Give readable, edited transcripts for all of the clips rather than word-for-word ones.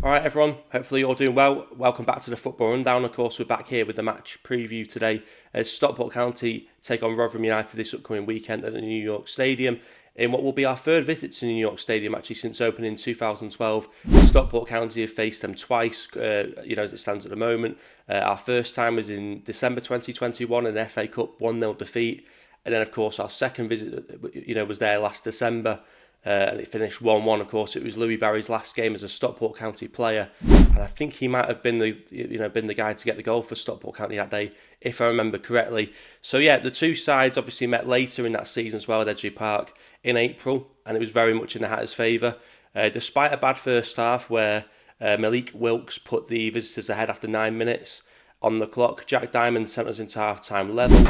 Alright everyone, hopefully you're all doing well. Welcome back to the Football Rundown. Of course, we're back here with the match preview today as Stockport County take on Rotherham United this upcoming weekend at the New York Stadium in what will be our third visit to New York Stadium actually since opening in 2012. Stockport County have faced them twice, as it stands at the moment. Our first time was in December 2021, an FA Cup 1-0 defeat. And then, of course, our second visit, was there last December. And it finished 1-1. Of course, it was Louis Barry's last game as a Stockport County player, and I think he might have been the guy to get the goal for Stockport County that day, if I remember correctly. So yeah, the two sides obviously met later in that season as well at Edgeley Park in April, and it was very much in the Hatters' favour. Despite a bad first half where Malik Wilkes put the visitors ahead after 9 minutes on the clock, Jack Diamond sent us into half-time level.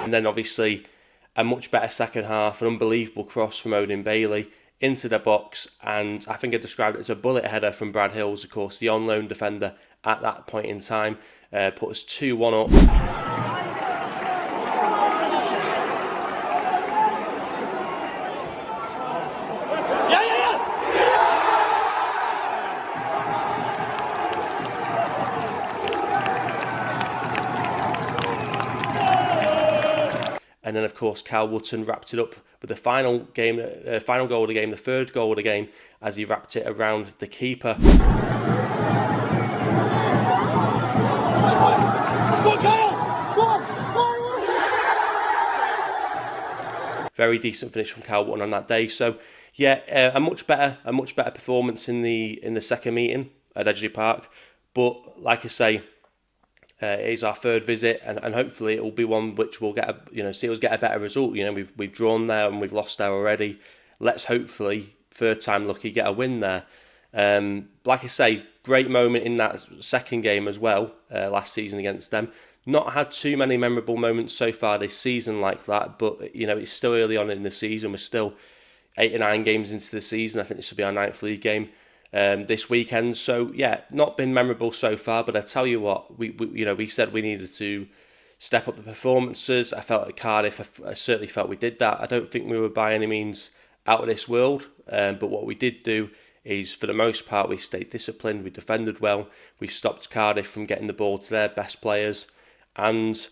And then obviously a much better second half, an unbelievable cross from Odin Bailey into the box, and I think I described it as a bullet header from Brad Hills, of course, the on-loan defender at that point in time, put us 2-1 up. And then, of course, Cal Wootton wrapped it up with the final goal of the game, the third goal of the game, as he wrapped it around the keeper. Very decent finish from Cal Wootton on that day. So, yeah, a much better performance in the second meeting at Edgeley Park. But like I say, it is our third visit, and hopefully it will be one which will see us get a better result. We've drawn there and we've lost there already. Let's hopefully, third time lucky, get a win there. Like I say, great moment in that second game as well, last season against them. Not had too many memorable moments so far this season like that, but it's still early on in the season. We're still 8 or 9 games into the season. I think this will be our 9th league game this weekend. So yeah, not been memorable so far, but I tell you what, we said we needed to step up the performances. I felt at Cardiff, I certainly felt we did that. I don't think we were by any means out of this world, but what we did do is, for the most part, we stayed disciplined, we defended well, we stopped Cardiff from getting the ball to their best players, and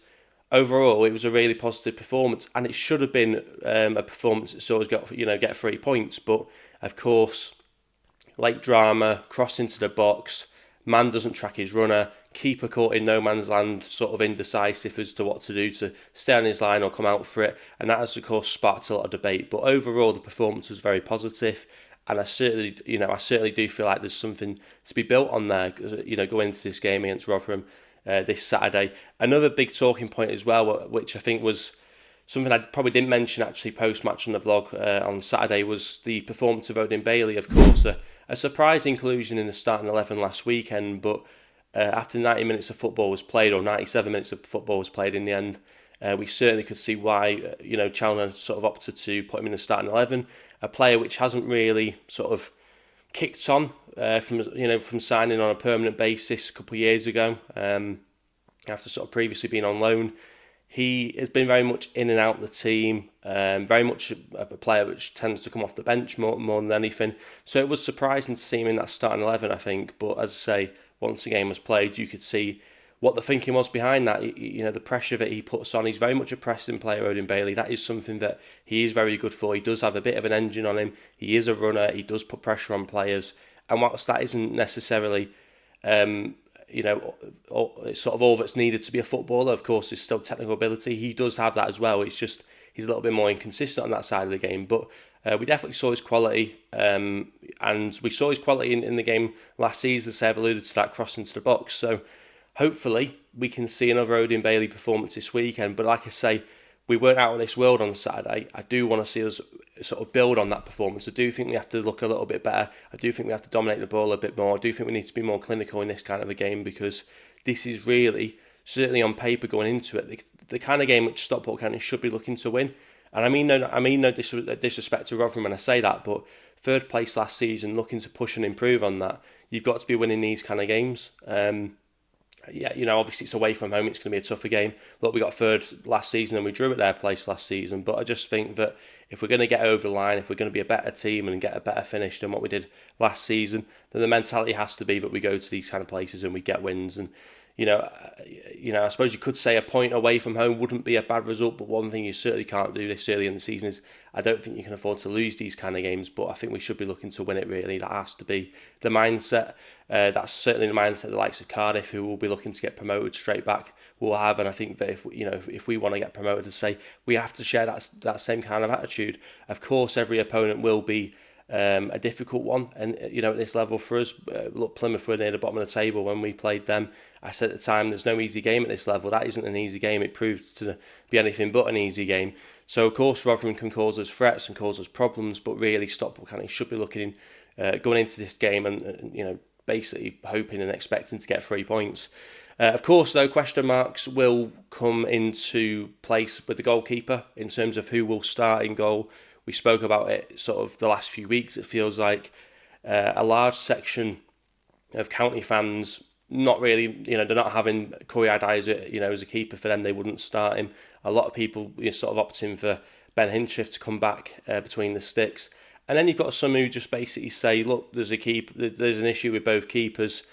overall it was a really positive performance, and it should have been a performance that saw us get 3 points, but of course, late drama, cross into the box, man doesn't track his runner, keeper caught in no man's land, sort of indecisive as to what to do, to stay on his line or come out for it, and that has of course sparked a lot of debate. But overall the performance was very positive, and I certainly do feel like there's something to be built on there, going into this game against Rotherham this Saturday. Another big talking point as well, which I think was something I probably didn't mention actually post-match on the vlog on Saturday, was the performance of Odin Bailey, of course. A surprise inclusion in the starting 11 last weekend, but after 90 minutes of football was played, or 97 minutes of football was played in the end, we certainly could see why Challinor sort of opted to put him in the starting 11. A player which hasn't really sort of kicked on from signing on a permanent basis a couple of years ago, after sort of previously being on loan. He has been very much in and out of the team, very much a player which tends to come off the bench more than anything. So it was surprising to see him in that starting 11, I think. But as I say, once the game was played, you could see what the thinking was behind that. The pressure that he puts on. He's very much a pressing player, Odin Bailey. That is something that he is very good for. He does have a bit of an engine on him. He is a runner. He does put pressure on players. And whilst that isn't necessarily it's sort of all that's needed to be a footballer, of course, is still technical ability. He does have that as well. It's just he's a little bit more inconsistent on that side of the game. But we definitely saw his quality, and we saw his quality in the game last season, as I've alluded to, that cross into the box. So hopefully we can see another Odin Bailey performance this weekend. But like I say, we weren't out of this world on Saturday. I do want to see us sort of build on that performance. I do think we have to look a little bit better. I do think we have to dominate the ball a bit more. I do think we need to be more clinical in this kind of a game, because this is really, certainly on paper going into it, the kind of game which Stockport County should be looking to win. And I mean no disrespect to Rotherham when I say that, but third place last season, looking to push and improve on that, you've got to be winning these kind of games. yeah, obviously it's away from home. It's going to be a tougher game. Look, we got third last season and we drew at their place last season. But I just think that if we're going to get over the line, if we're going to be a better team and get a better finish than what we did last season, then the mentality has to be that we go to these kind of places and we get wins. And I suppose you could say a point away from home wouldn't be a bad result. But one thing you certainly can't do this early in the season is I don't think you can afford to lose these kind of games. But I think we should be looking to win it. Really, that has to be the mindset. That's certainly the mindset the likes of Cardiff, who will be looking to get promoted straight back, will have. And I think that if we want to get promoted, to say we have to share that same kind of attitude. Of course, every opponent will be a difficult one, and at this level for us, look, Plymouth were near the bottom of the table when we played them. I said at the time, there's no easy game at this level. That isn't an easy game. It proved to be anything but an easy game. So of course, Rotherham can cause us threats and cause us problems, but really, Stockport County should be looking going into this game and basically hoping and expecting to get 3 points. Of course, though, question marks will come into place with the goalkeeper in terms of who will start in goal. We spoke about it sort of the last few weeks. It feels like a large section of County fans not really, they're not having Corey Adai as a keeper for them. They wouldn't start him. A lot of people sort of opting for Ben Hinchcliffe to come back between the sticks. And then you've got some who just basically say, look, there's an issue with both keepers,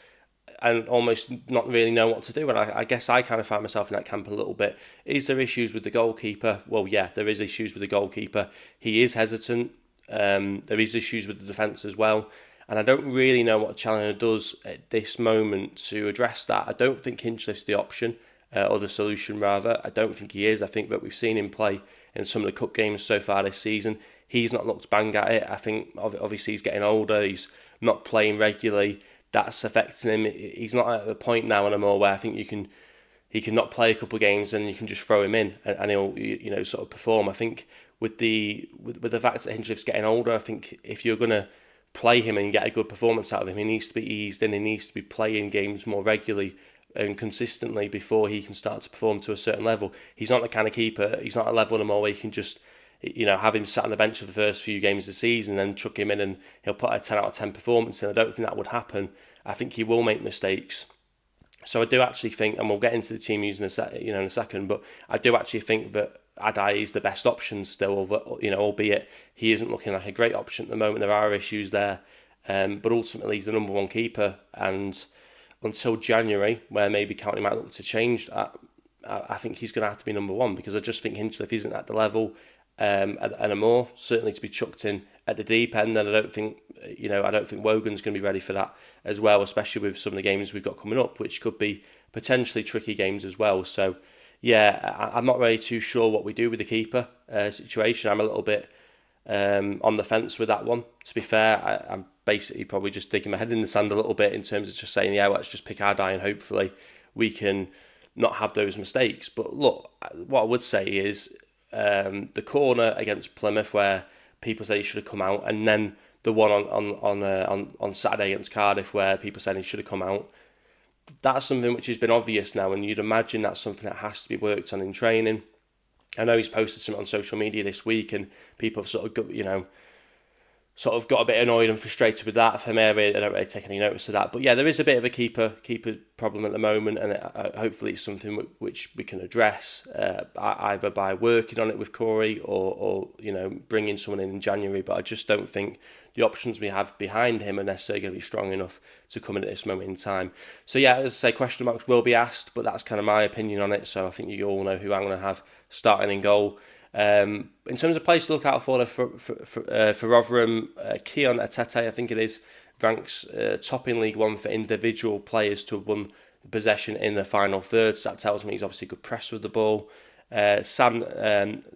and almost not really know what to do. And I guess I kind of find myself in that camp a little bit. Is there issues with the goalkeeper? Well, yeah, there is issues with the goalkeeper. He is hesitant. There is issues with the defence as well. And I don't really know what Challenger does at this moment to address that. I don't think Hinchcliffe's the option, or the solution rather. I don't think he is. I think that we've seen him play in some of the cup games so far this season. He's not looked bang at it. I think obviously he's getting older. He's not playing regularly. That's affecting him. He's not at the point now anymore where I think he can not play a couple of games and you can just throw him in and he'll sort of perform. I think with the fact that Hinchcliffe's getting older, I think if you're gonna play him and get a good performance out of him, he needs to be eased in. He needs to be playing games more regularly and consistently before he can start to perform to a certain level. He's not the kind of keeper. He's not a level anymore where you can just have him sat on the bench for the first few games of the season and then chuck him in and he'll put a 10 out of 10 performance in. I don't think that would happen. I think he will make mistakes. So I do actually think, and we'll get into the team using in a second, but I do actually think that Adai is the best option still, albeit he isn't looking like a great option at the moment. There are issues there, but ultimately he's the number one keeper, and until January, where maybe County might look to change that, I think he's going to have to be number one, because I just think Hinchcliffe isn't at the level and a more certainly to be chucked in at the deep end. And I don't think Wogan's going to be ready for that as well, especially with some of the games we've got coming up, which could be potentially tricky games as well. So yeah, I'm not really too sure what we do with the keeper situation. I'm a little bit on the fence with that one. To be fair, I'm basically probably just digging my head in the sand a little bit in terms of just saying, yeah, let's just pick our die and hopefully we can not have those mistakes. But look, what I would say is the corner against Plymouth where people say he should have come out, and then the one on Saturday against Cardiff where people said he should have come out. That's something which has been obvious now, and you'd imagine that's something that has to be worked on in training. I know he's posted something on social media this week, and people have sort of got a bit annoyed and frustrated with that. For me, I don't really take any notice of that. But yeah, there is a bit of a keeper problem at the moment, and hopefully it's something which we can address either by working on it with Corey or bringing someone in January. But I just don't think the options we have behind him are necessarily going to be strong enough to come in at this moment in time. So yeah, as I say, question marks will be asked, but that's kind of my opinion on it. So I think you all know who I'm going to have starting in goal. In terms of players to look out for Rotherham, Keon Atete, I think it is, ranks top in League One for individual players to have won the possession in the final third. So that tells me he's obviously a good presser with the ball. Sam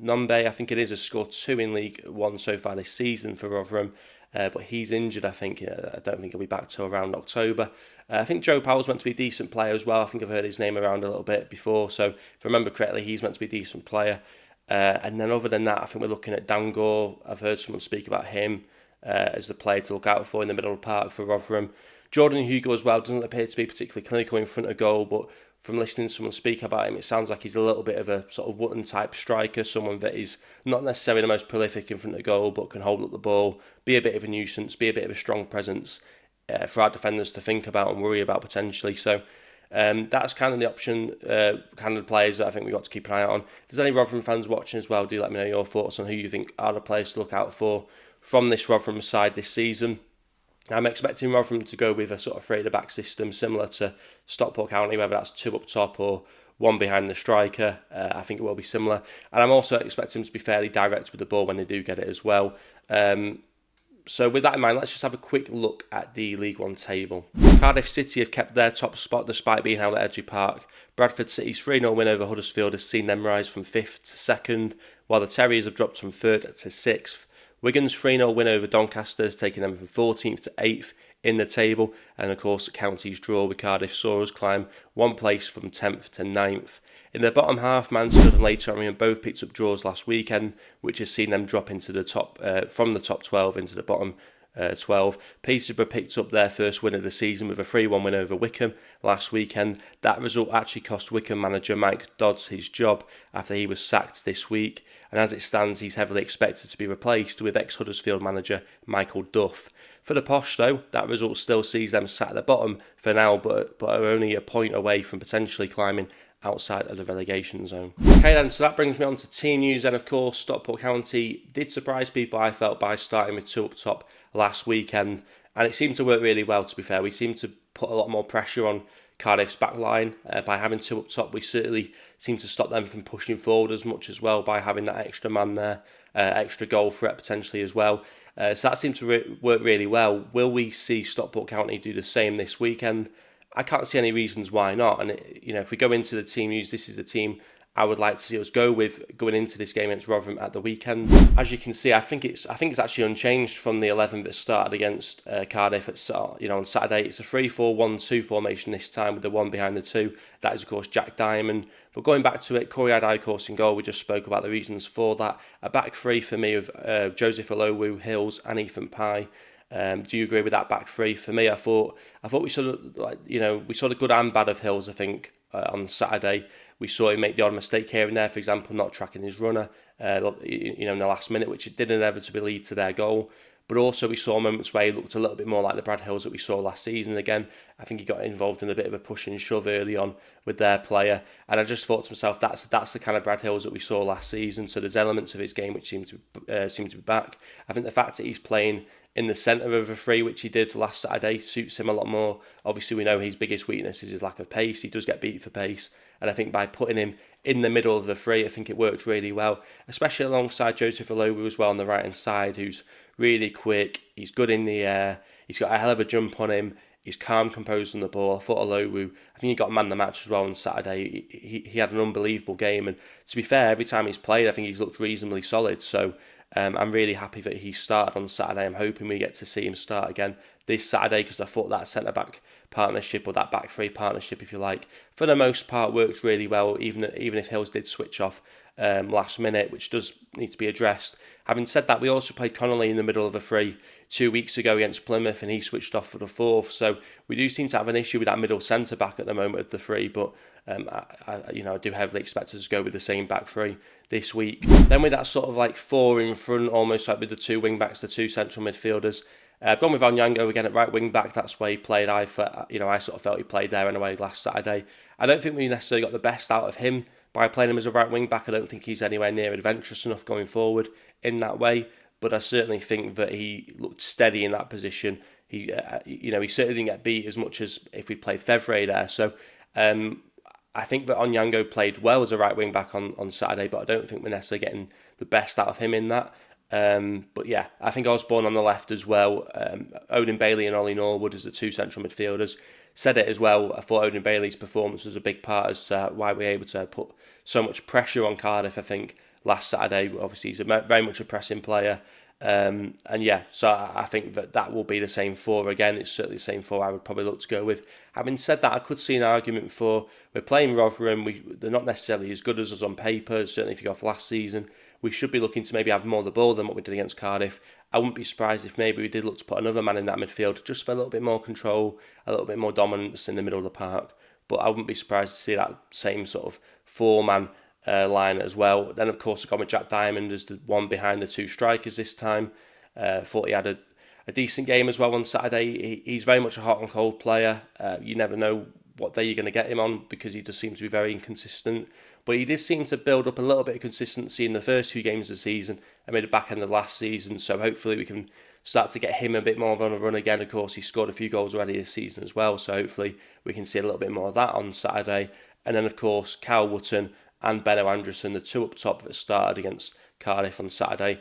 Nombe, I think it is, has scored 2 in League One so far this season for Rotherham, but he's injured, I think. I don't think he'll be back till around October. I think Joe Powell's meant to be a decent player as well. I think I've heard his name around a little bit before, so if I remember correctly, he's meant to be a decent player. And then other than that, I think we're looking at Dan Gore. I've heard someone speak about him as the player to look out for in the middle of the park for Rotherham. Jordan Hugo as well doesn't appear to be particularly clinical in front of goal, but from listening to someone speak about him, it sounds like he's a little bit of a sort of Wootton type striker, someone that is not necessarily the most prolific in front of goal, but can hold up the ball, be a bit of a nuisance, be a bit of a strong presence for our defenders to think about and worry about potentially. So That's kind of the option, kind of the players that I think we've got to keep an eye out on. If there's any Rotherham fans watching as well, do let me know your thoughts on who you think are the players to look out for from this Rotherham side this season. I'm expecting Rotherham to go with a sort of three-at-the-back system similar to Stockport County, whether that's two up top or one behind the striker. I think it will be similar. And I'm also expecting them to be fairly direct with the ball when they do get it as well. So with that in mind, let's just have a quick look at the League One table. Cardiff City have kept their top spot despite being held at Edgeley Park. Bradford City's 3-0 win over Huddersfield has seen them rise from 5th to 2nd, while the Terriers have dropped from 3rd to 6th. Wigan's 3-0 win over Doncaster has taken them from 14th to 8th in the table, and of course County's draw with Cardiff saw us climb one place from 10th to 9th. In the bottom half, Mansfield and Leyton Orient both picked up draws last weekend, which has seen them drop into the top from the top 12 into the bottom 12. Peterborough picked up their first win of the season with a 3-1 win over Wycombe last weekend. That result actually cost Wycombe manager Mike Dodds his job after he was sacked this week, and as it stands he's heavily expected to be replaced with ex-Huddersfield manager Michael Duff. For the Posh though, that result still sees them sat at the bottom for now, but are only a point away from potentially climbing outside of the relegation zone. Okay then, so that brings me on to team news, and of course Stockport County did surprise people, I felt, by starting with two up top last weekend, and it seemed to work really well, to be fair. We seemed to put a lot more pressure on Cardiff's back line by having two up top. We certainly seemed to stop them from pushing forward as much as well by having that extra man there, extra goal threat potentially as well. So that seemed to work really well. Will we see Stockport County do the same this weekend? I can't see any reasons why not. And if we go into the team news, this is the team I would like to see us go with going into this game against Rotherham at the weekend. As you can see, I think it's actually unchanged from the 11 that started against Cardiff on Saturday. It's a 3-4-1-2 formation this time with the one behind the two. That is of course Jack Diamond. But going back to it, Corey Adai, of course, in goal. We just spoke about the reasons for that. A back three for me of Joseph Olowu, Hills, and Ethan Pye. Do you agree with that back three? For me, I thought we saw we saw the good and bad of Hills. I think on Saturday we saw him make the odd mistake here and there. For example, not tracking his runner, in the last minute, which it did inevitably lead to their goal. But also we saw moments where he looked a little bit more like the Brad Hills that we saw last season. Again, I think he got involved in a bit of a push and shove early on with their player, and I just thought to myself, that's the kind of Brad Hills that we saw last season. So there's elements of his game which seem to be back. I think the fact that he's playing in the centre of a three, which he did last Saturday, suits him a lot more. Obviously, we know his biggest weakness is his lack of pace. He does get beat for pace, and I think by putting him in the middle of the three, I think it worked really well, especially alongside Joseph Olowu as well on the right-hand side, who's really quick, he's good in the air, he's got a hell of a jump on him, he's calm, composed on the ball. I thought Olowu, I think he got man of the match as well on Saturday. He had an unbelievable game, and to be fair, every time he's played, I think he's looked reasonably solid. So I'm really happy that he started on Saturday. I'm hoping we get to see him start again this Saturday, because I thought that centre-back partnership, or that back three partnership, if you like, for the most part worked really well, even if Hills did switch off last minute, which does need to be addressed. Having said that, we also played Connolly in the middle of the three 2 weeks ago against Plymouth, and he switched off for the fourth. So we do seem to have an issue with that middle centre back at the moment of the three, but I do heavily expect us to go with the same back three this week. Then with that sort of like four in front, almost like with the two wing backs, the two central midfielders. I've gone with Onyango again at right wing back. That's where he played. I sort of felt he played there anyway last Saturday. I don't think we necessarily got the best out of him by playing him as a right wing back. I don't think he's anywhere near adventurous enough going forward in that way. But I certainly think that he looked steady in that position. He certainly didn't get beat as much as if we played Fevre there. So I think that Onyango played well as a right wing back on Saturday, but I don't think we're necessarily getting the best out of him in that. But yeah, I think Osborne on the left as well. Odin Bailey and Ollie Norwood as the two central midfielders. Said it as well. I thought Odin Bailey's performance was a big part as to why we were able to put so much pressure on Cardiff, I think, last Saturday. Obviously, he's very much a pressing player. And yeah, so I think that will be the same four again. It's certainly the same four I would probably look to go with. Having said that, I could see an argument for, we're playing Rotherham. They're not necessarily as good as us on paper. Certainly if you go off last season, we should be looking to maybe have more of the ball than what we did against Cardiff. I wouldn't be surprised if maybe we did look to put another man in that midfield just for a little bit more control, a little bit more dominance in the middle of the park. But I wouldn't be surprised to see that same sort of four-man line as well. Then of course I've gone with Jack Diamond as the one behind the two strikers this time. Thought he had a decent game as well on Saturday. He's very much a hot and cold player. You never know what day you're going to get him on, because he just seems to be very inconsistent. But he did seem to build up a little bit of consistency in the first 2 games of the season and made it back in the last season. So hopefully we can start to get him a bit more of on a run again. Of course, he scored a few goals already this season as well. So hopefully we can see a little bit more of that on Saturday. And then, of course, Kyle Wootton and Benno Anderson, the 2 up top that started against Cardiff on Saturday.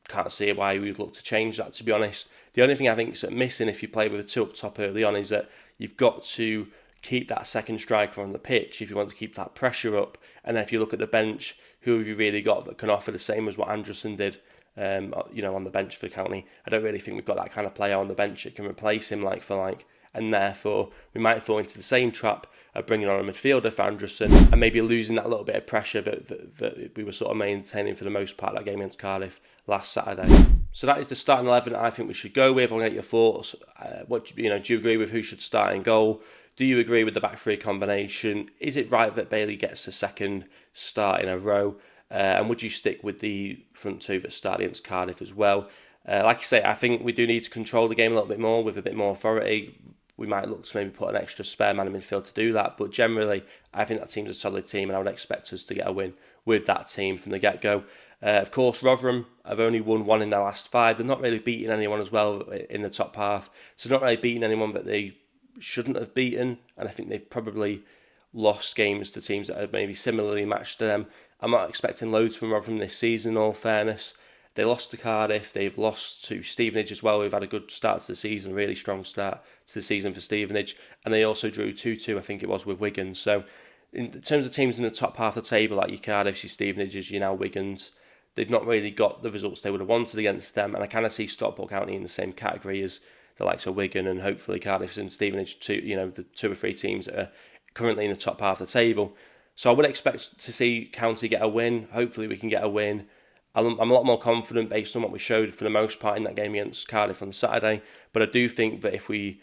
Can't see why we would look to change that, to be honest. The only thing I think is missing if you play with a 2 up top early on is that you've got to keep that second striker on the pitch if you want to keep that pressure up. And then if you look at the bench, who have you really got that can offer the same as what Anderson did, on the bench for County? I don't really think we've got that kind of player on the bench that can replace him like for like. And therefore, we might fall into the same trap of bringing on a midfielder for Anderson and maybe losing that little bit of pressure that we were sort of maintaining for the most part of that game against Cardiff last Saturday. So that is the starting 11 I think we should go with. I want to get your thoughts. Do you agree with who should start in goal? Do you agree with the back 3 combination? Is it right that Bailey gets a second start in a row? And would you stick with the front 2 that started against Cardiff as well? Like I say, I think we do need to control the game a little bit more with a bit more authority. We might look to maybe put an extra spare man in midfield to do that. But generally, I think that team's a solid team, and I would expect us to get a win with that team from the get-go. Of course, Rotherham have only won 1 in their last 5. They're not really beating anyone as well in the top half. So they're not really beating anyone that they shouldn't have beaten. And I think they've probably lost games to teams that are maybe similarly matched to them. I'm not expecting loads from Rotherham this season, in all fairness. They lost to Cardiff, they've lost to Stevenage as well, who've had a good start to the season, really strong start to the season for Stevenage, and they also drew 2-2, I think it was, with Wigan. So in terms of teams in the top half of the table, like your Cardiffs, your Stevenages, your now Wigans, they've not really got the results they would have wanted against them, and I kind of see Stockport County in the same category as the likes of Wigan and hopefully Cardiff and Stevenage, the 2 or 3 teams that are currently in the top half of the table. So I would expect to see County get a win. Hopefully we can get a win. I'm a lot more confident based on what we showed for the most part in that game against Cardiff on Saturday. But I do think that if we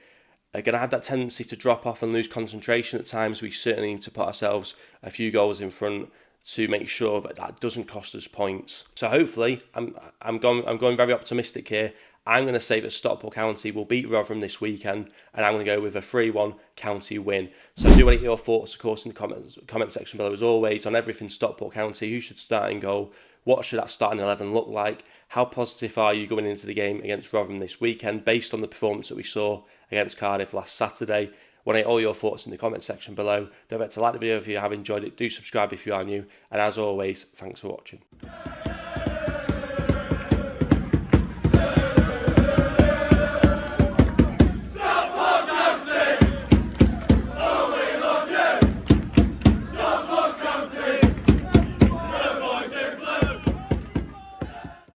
are going to have that tendency to drop off and lose concentration at times, we certainly need to put ourselves a few goals in front to make sure that that doesn't cost us points. So hopefully, I'm going very optimistic here. I'm going to say that Stockport County will beat Rotherham this weekend, and I'm going to go with a 3-1 County win. So I do want to get your thoughts, of course, in the comment section below, as always, on everything Stockport County. Who should start in goal? What should that starting 11 look like? How positive are you going into the game against Rotherham this weekend based on the performance that we saw against Cardiff last Saturday? I want to get all your thoughts in the comment section below. Don't forget to like the video if you have enjoyed it. Do subscribe if you are new. And as always, thanks for watching.